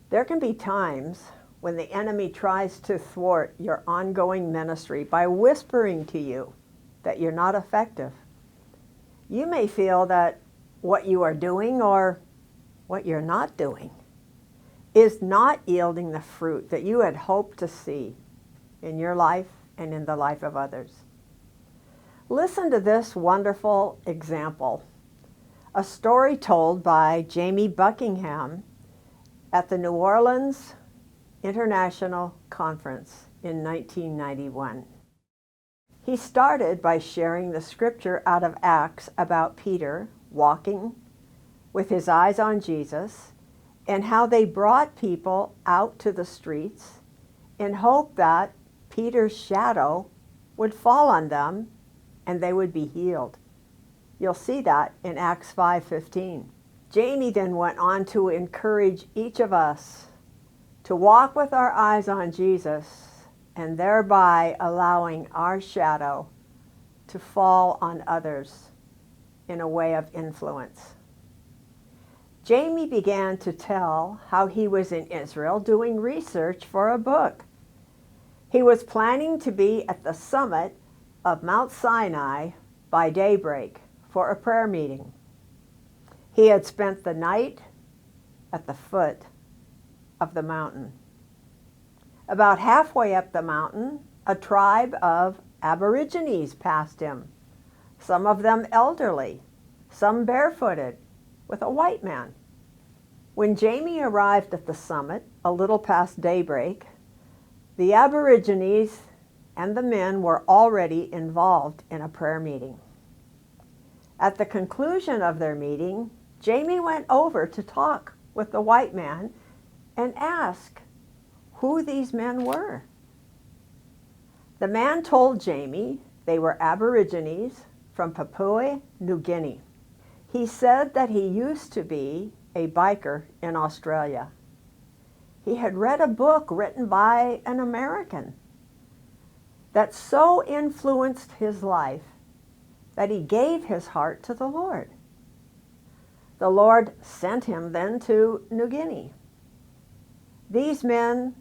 There can be times when the enemy tries to thwart your ongoing ministry by whispering to you that you're not effective. You may feel that what you are doing or what you're not doing is not yielding the fruit that you had hoped to see in your life and in the life of others. Listen to this wonderful example, a story told by Jamie Buckingham at the New Orleans International Conference in 1991. He started by sharing the scripture out of Acts about Peter walking with his eyes on Jesus and how they brought people out to the streets in hope that Peter's shadow would fall on them and they would be healed. You'll see that in Acts 5:15. Jamie then went on to encourage each of us to walk with our eyes on Jesus and thereby allowing our shadow to fall on others in a way of influence. Jamie began to tell how he was in Israel doing research for a book. He was planning to be at the summit of Mount Sinai by daybreak for a prayer meeting. He had spent the night at the foot of the mountain. About halfway up the mountain, a tribe of Aborigines passed him, some of them elderly, some barefooted, with a white man. When Jamie arrived at the summit, a little past daybreak, the Aborigines and the men were already involved in a prayer meeting. At the conclusion of their meeting, Jamie went over to talk with the white man and ask who these men were. The man told Jamie they were Aborigines from Papua New Guinea. He said that he used to be a biker in Australia. He had read a book written by an American that so influenced his life that he gave his heart to the Lord. The Lord sent him then to New Guinea. These men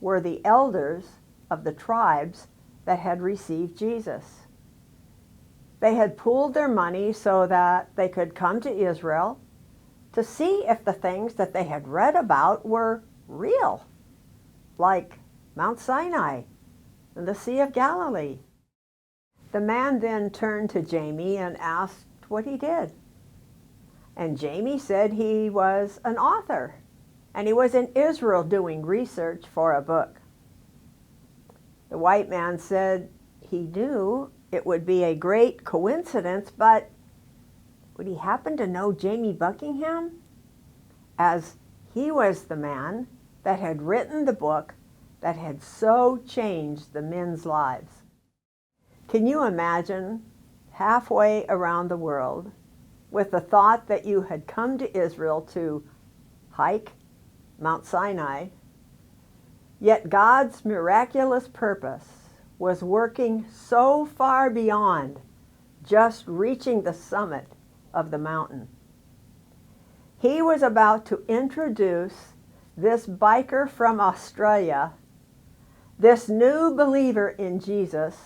were the elders of the tribes that had received Jesus. They had pooled their money so that they could come to Israel to see if the things that they had read about were real, like Mount Sinai and the Sea of Galilee. The man then turned to Jamie and asked what he did. And Jamie said he was an author, and he was in Israel doing research for a book. The white man said he knew it would be a great coincidence, but would he happen to know Jamie Buckingham? As he was the man that had written the book that had so changed the men's lives. Can you imagine halfway around the world with the thought that you had come to Israel to hike Mount Sinai, yet God's miraculous purpose was working so far beyond just reaching the summit of the mountain. He was about to introduce this biker from Australia, this new believer in Jesus,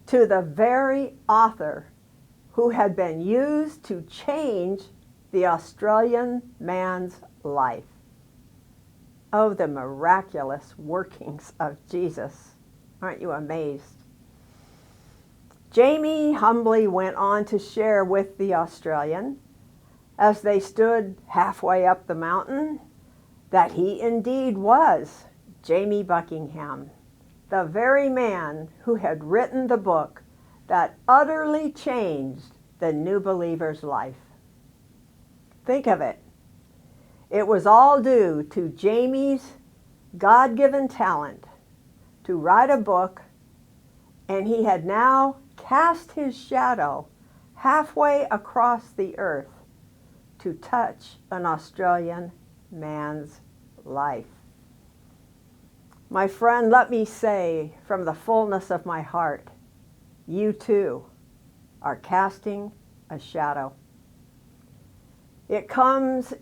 to the very author who had been used to change the Australian man's life. Oh, the miraculous workings of Jesus. Aren't you amazed? Jamie humbly went on to share with the Australian, as they stood halfway up the mountain, that he indeed was Jamie Buckingham, the very man who had written the book that utterly changed the new believer's life. Think of it. It was all due to Jamie's God-given talent to write a book, and he had now cast his shadow halfway across the earth to touch an Australian man's life. My friend, let me say from the fullness of my heart, you too are casting a shadow. It comes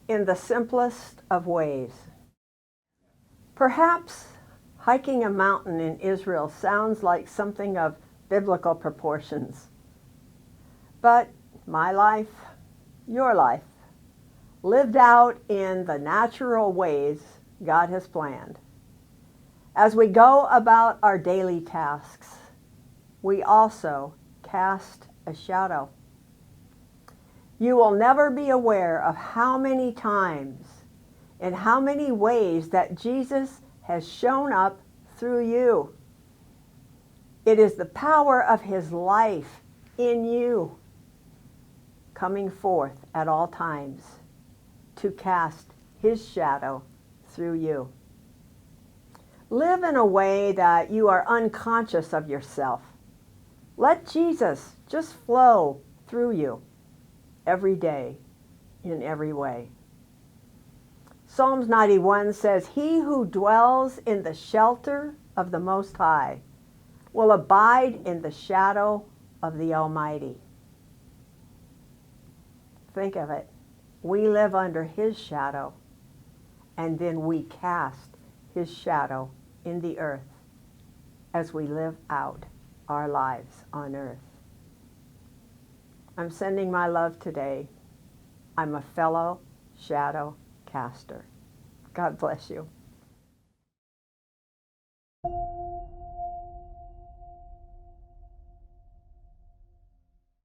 in the simplest of ways. Perhaps hiking a mountain in Israel sounds like something of biblical proportions. But my life, your life, lived out in the natural ways God has planned. As we go about our daily tasks, we also cast a shadow. You will never be aware of how many times and how many ways that Jesus has shown up through you. It is the power of his life in you coming forth at all times to cast his shadow through you. Live in a way that you are unconscious of yourself. Let Jesus just flow through you every day in every way. Psalms 91 says, "He who dwells in the shelter of the Most High will abide in the shadow of the Almighty." Think of it. We live under his shadow, and then we cast his shadow in the earth as we live out our lives on earth. I'm sending my love today. I'm a fellow shadow caster. God bless you.